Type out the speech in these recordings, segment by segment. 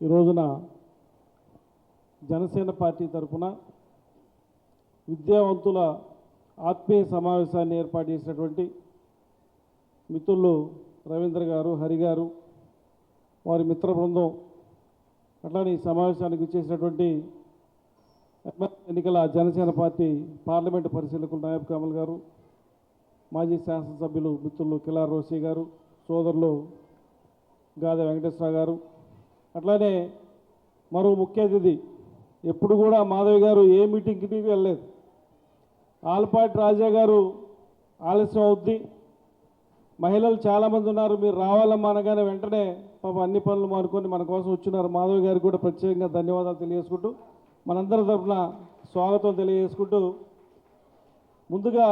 ఈ రోజున జనసేన పార్టీ తరఫున విద్యావంతుల ఆత్మీయ సమావేశాన్ని ఏర్పాటు చేసినటువంటి మిత్రులు రవీంద్ర గారు, హరి గారు, వారి మిత్ర బృందం, అట్లానే ఈ సమావేశానికి ఇచ్చేసినటువంటి ఎన్నికల జనసేన పార్టీ పార్లమెంటు పరిశీలకులు నాయబ్ కమల్ గారు, మాజీ శాసనసభ్యులు మిత్రులు కిలార్ రోసి గారు, సోదరులు గాదె వెంకటేశ్వర గారు, అట్లానే మరో ముఖ్య అతిథి ఎప్పుడు కూడా మాధవి గారు ఏ మీటింగ్కి వెళ్ళలేదు. ఆలపాటి రాజా గారు ఆలస్యం అవుద్ది, మహిళలు చాలామంది ఉన్నారు, మీరు రావాలమ్మా అనగానే వెంటనే పాప అన్ని పనులు మానుకొని మన కోసం వచ్చినారు. మాధవి గారికి కూడా ప్రత్యేకంగా ధన్యవాదాలు తెలియజేసుకుంటూ, మనందరి తరఫున స్వాగతం తెలియజేసుకుంటూ, ముందుగా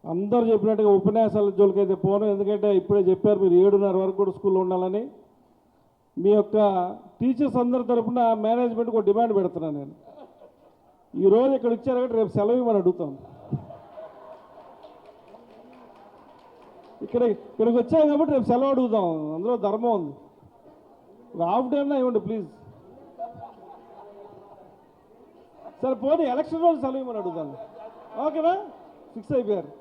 అందరూ చెప్పినట్టుగా ఉపన్యాసాల జోలికైతే పోను, ఎందుకంటే ఇప్పుడే చెప్పారు మీరు 7:30 వరకు కూడా స్కూల్లో ఉండాలని. మీ యొక్క టీచర్స్ అందరి తరఫున మేనేజ్మెంట్కి ఒక డిమాండ్ పెడుతున్నాను నేను. ఈరోజు ఇక్కడ ఇచ్చారు కాబట్టి రేపు సెలవు ఇవ్వమని అడుగుతాం. ఇక్కడికి వచ్చాం కాబట్టి రేపు సెలవు అడుగుతాం, అందులో ధర్మం ఉంది. హాఫ్ డే అన్నా ఇవ్వండి ప్లీజ్. సరే పోనీ ఎలక్షన్ రోజు సెలవు ఇవ్వమని అడుగుతాను. ఓకేనా? ఫిక్స్ అయిపోయారు.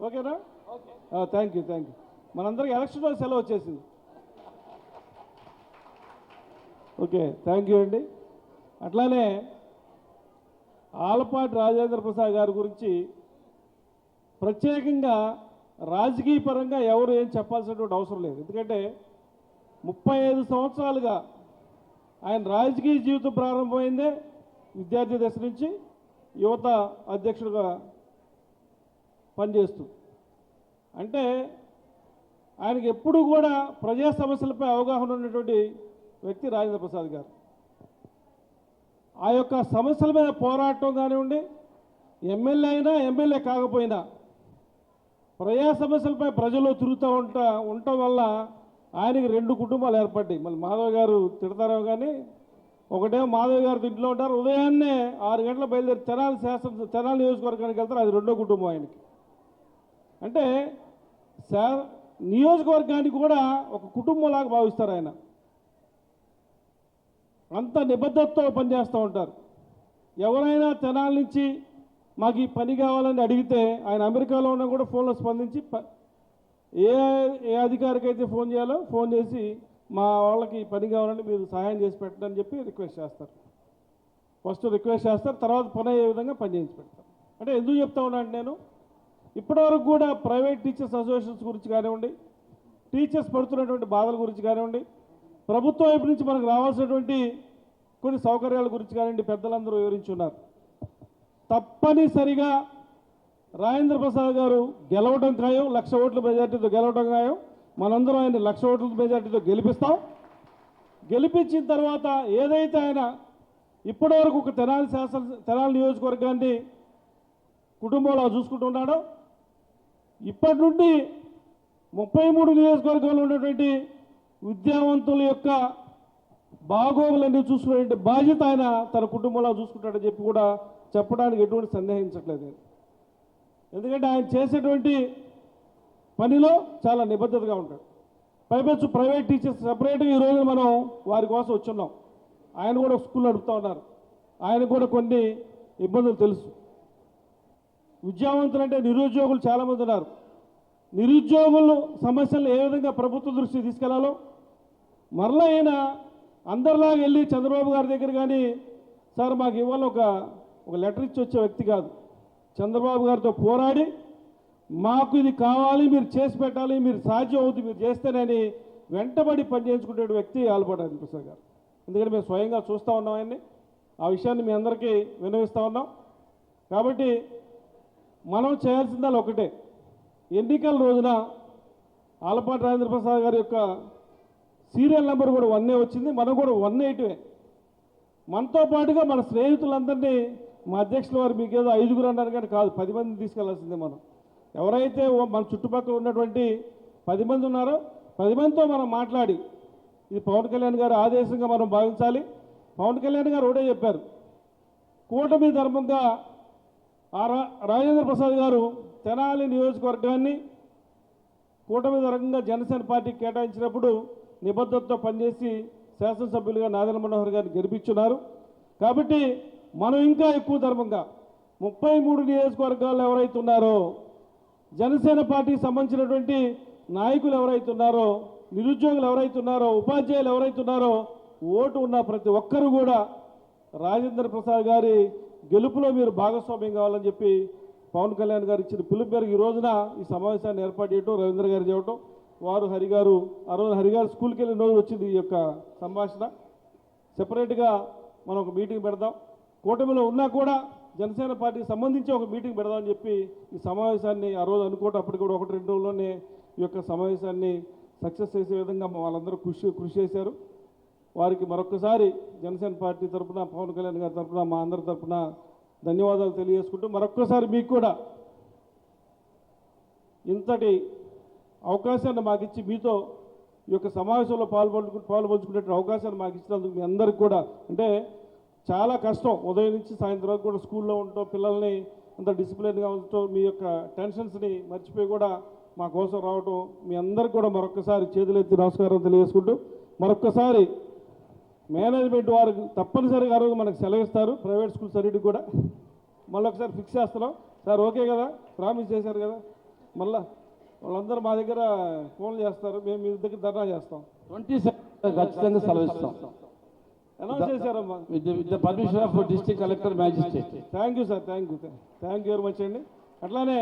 ఓకేనా? Thank you. మనందరికీ ఎలక్షన్ రోజు సెలవు వచ్చేసింది. ఓకే, థ్యాంక్ యూ అండి. అట్లానే ఆలపాటి రాజేంద్ర ప్రసాద్ గారి గురించి ప్రత్యేకంగా రాజకీయ పరంగా ఎవరు ఏం చెప్పాల్సినటువంటి అవసరం లేదు. ఎందుకంటే 35 సంవత్సరాలుగా ఆయన రాజకీయ జీవితం ప్రారంభమైందే విద్యార్థి దశ నుంచి యువత అధ్యక్షుడిగా పనిచేస్తూ. అంటే ఆయనకి ఎప్పుడూ కూడా ప్రజా సమస్యలపై అవగాహన ఉన్నటువంటి వ్యక్తి రాజేంద్ర ప్రసాద్ గారు. ఆ యొక్క సమస్యల మీద పోరాటం కానివ్వండి, ఎమ్మెల్యే అయినా ఎమ్మెల్యే కాకపోయినా ప్రజా సమస్యలపై ప్రజలు తిరుగుతూ ఉండటం వల్ల ఆయనకి 2 కుటుంబాలు ఏర్పడ్డాయి. మళ్ళీ మాధవ్ గారు తిడతారేమో కానీ, ఒకటేమో మాధవ్ గారు ఇంట్లో ఉంటారు, ఉదయాన్నే 6 గంటల బయలుదేరి తెనాలి నియోజకవర్గానికి వెళ్తారు, అది 2వ కుటుంబం ఆయనకి. అంటే నియోజకవర్గానికి కూడా ఒక కుటుంబంలాగా భావిస్తారు ఆయన. అంత నిబద్ధతతో పనిచేస్తూ ఉంటారు. ఎవరైనా తెనాలి నుంచి మాకు ఈ పని కావాలని అడిగితే ఆయన అమెరికాలో ఉన్నా కూడా ఫోన్లో స్పందించి ఏ అధికారికి అయితే ఫోన్ చేయాలో ఫోన్ చేసి మా వాళ్ళకి ఈ పని కావాలని మీరు సహాయం చేసి పెట్టండి అని చెప్పి రిక్వెస్ట్ చేస్తారు. ఫస్ట్ రిక్వెస్ట్ చేస్తారు, తర్వాత పని అయ్యే విధంగా పని చేయించి పెడతారు. అంటే ఎందుకు చెప్తా ఉన్నా అంటే, నేను ఇప్పటివరకు కూడా ప్రైవేట్ టీచర్స్ అసోసియేషన్స్ గురించి కానివ్వండి, టీచర్స్ పడుతున్నటువంటి బాధల గురించి కానివ్వండి, ప్రభుత్వం వైపు నుంచి మనకు రావాల్సినటువంటి కొన్ని సౌకర్యాల గురించి కానివ్వండి పెద్దలందరూ వివరించున్నారు. తప్పనిసరిగా రాజేంద్ర ప్రసాద్ గారు గెలవడం ఖాయం, 1,00,000 ఓట్ల మెజార్టీతో గెలవడం ఖాయం. మనందరం ఆయన 1,00,000 ఓట్ల మెజార్టీతో గెలిపిస్తాం. గెలిపించిన తర్వాత ఏదైతే ఆయన ఇప్పటివరకు ఒక తెనాలి నియోజకవర్గాన్ని కుటుంబంలో చూసుకుంటున్నాడో, ఇప్పటి నుండి 33 నియోజకవర్గాల్లో ఉన్నటువంటి విద్యావంతుల యొక్క బాగోగులన్నీ చూసుకునే బాధ్యత ఆయన తన కుటుంబంలో చూసుకుంటాడని చెప్పి కూడా చెప్పడానికి ఎటువంటి సందేహించట్లేదు. ఎందుకంటే ఆయన చేసేటువంటి పనిలో చాలా నిబద్ధతగా ఉంటాడు. పైపెచ్చు ప్రైవేట్ టీచర్స్ సపరేట్గా ఈరోజు మనం వారి కోసం వచ్చున్నాం. ఆయన కూడా స్కూల్ నడుపుతూ ఉన్నారు, ఆయన కూడా కొన్ని ఇబ్బందులు తెలుసు. విద్యావంతులు అంటే నిరుద్యోగులు చాలామంది ఉన్నారు. నిరుద్యోగులు సమస్యలను ఏ విధంగా ప్రభుత్వం దృష్టికి తీసుకెళ్లాలో, మరలా ఆయన అందరిలాగా వెళ్ళి చంద్రబాబు గారి దగ్గర కానీ సార్ మాకు ఇవాళ ఒక లెటర్ ఇచ్చి వచ్చే వ్యక్తి కాదు. చంద్రబాబు గారితో పోరాడి మాకు ఇది కావాలి, మీరు చేసి పెట్టాలి, మీరు సాధ్యం అవుతుంది, మీరు చేస్తేనని వెంటబడి పనిచేయించుకునే వ్యక్తి ఆలపాటి రాజేంద్ర ప్రసాద్ గారు. ఎందుకంటే మేము స్వయంగా చూస్తూ ఉన్నాం ఆయన్ని, ఆ విషయాన్ని మీ అందరికీ విన్నవిస్తూ ఉన్నాం. కాబట్టి మనం చేయాల్సిందా ఒకటే, ఎన్నికల రోజున ఆలపాటి రాజేంద్ర ప్రసాద్ గారి యొక్క సీరియల్ నెంబర్ కూడా 1 వచ్చింది, మనం కూడా 180. మనతో పాటుగా మన స్నేహితులందరినీ మా అధ్యక్షుల వారు మీకు ఏదో 5గురు అన్నారు కానీ కాదు, 10 మందిని తీసుకెళ్లాల్సిందే. మనం ఎవరైతే మన చుట్టుపక్కల ఉన్నటువంటి 10 మంది ఉన్నారో 10 మందితో మనం మాట్లాడి, ఇది పవన్ కళ్యాణ్ గారి ఆదేశంగా మనం భావించాలి. పవన్ కళ్యాణ్ గారు ఒకటే చెప్పారు, కూటమి ధర్మంగా రాజేంద్ర ప్రసాద్ గారు తెనాలి నియోజకవర్గాన్ని కూటమి రకంగా జనసేన పార్టీకి కేటాయించినప్పుడు నిబద్ధతతో పనిచేసి శాసనసభ్యులుగా నాదెండ్ల మనోహర్ గారిని గెలిపించున్నారు. కాబట్టి మనం ఇంకా ఎక్కువ ధర్మంగా 33 నియోజకవర్గాల్లో ఎవరైతే ఉన్నారో జనసేన పార్టీకి సంబంధించినటువంటి నాయకులు ఎవరైతే ఉన్నారో, నిరుద్యోగులు ఎవరైతే ఉన్నారో, ఉపాధ్యాయులు ఎవరైతే ఉన్నారో, ఓటు ఉన్న ప్రతి ఒక్కరూ కూడా రాజేంద్ర ప్రసాద్ గారి గెలుపులో మీరు భాగస్వామ్యం కావాలని చెప్పి పవన్ కళ్యాణ్ గారు ఇచ్చిన పిలుపు మేరకు ఈ రోజున ఈ సమావేశాన్ని ఏర్పాటు చేయడం, రవీంద్ర గారు చేయటం, వారు హరిగారు ఆ రోజు హరిగారు స్కూల్కి వెళ్ళిన రోజు వచ్చింది ఈ యొక్క సంభాషణ. సెపరేట్గా మనం ఒక మీటింగ్ పెడదాం, కూటమిలో ఉన్నా కూడా జనసేన పార్టీకి సంబంధించి ఒక మీటింగ్ పెడదామని చెప్పి ఈ సమావేశాన్ని ఆ రోజు అనుకోవటం, అప్పటికి కూడా 1-2 రోజుల్లోనే ఈ యొక్క సమావేశాన్ని సక్సెస్ చేసే విధంగా వాళ్ళందరూ కృషి చేశారు. వారికి మరొకసారి జనసేన పార్టీ తరఫున, పవన్ కళ్యాణ్ గారి తరఫున, మా అందరి తరఫున ధన్యవాదాలు తెలియజేసుకుంటూ మరొక్కసారి మీకు కూడా ఇంతటి అవకాశాన్ని మాకు ఇచ్చి మీతో ఈ యొక్క సమావేశంలో పాల్పంచుకునే అవకాశాన్ని మాకు ఇచ్చినందుకు మీ అందరికి కూడా, అంటే చాలా కష్టం ఉదయం నుంచి సాయంత్రం వరకు కూడా స్కూల్లో ఉండటం, పిల్లల్ని అంత డిసిప్లిన్గా ఉండటం, మీ యొక్క టెన్షన్స్ని మర్చిపోయి కూడా మా కోసం రావటం, మీ అందరికి కూడా మరొకసారి చేతులెత్తి నమస్కారం తెలియజేసుకుంటూ మరొక్కసారి మేనేజ్మెంట్ వారికి తప్పనిసరిగా ఆ రోజు మనకు సెలవిస్తారు, ప్రైవేట్ స్కూల్స్ అన్నిటికి కూడా మళ్ళీ ఒకసారి ఫిక్స్ చేస్తున్నాం సార్, ఓకే కదా, ప్రామిస్ చేశారు కదా, మళ్ళీ వాళ్ళందరూ మా దగ్గర ఫోన్లు చేస్తారు, మేము మీ దగ్గర ధర్నా చేస్తాం. 27 ఖచ్చితంగా సెలవిస్తాం. అనౌన్స్ చేశారమ్మా, with the permission of district collector, magistrate. Thank you sir, thank you very much అండి. అట్లానే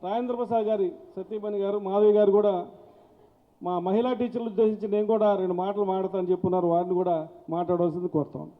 రాజేంద్ర ప్రసాద్ గారి సతీమణి గారు మాధవి గారు కూడా మా మహిళా టీచర్లు ఉద్దేశించి నేను కూడా 2 మాటలు మాట్లాడతానని చెప్పున్నారు, వారిని కూడా మాట్లాడవలసింది కోరుతాను.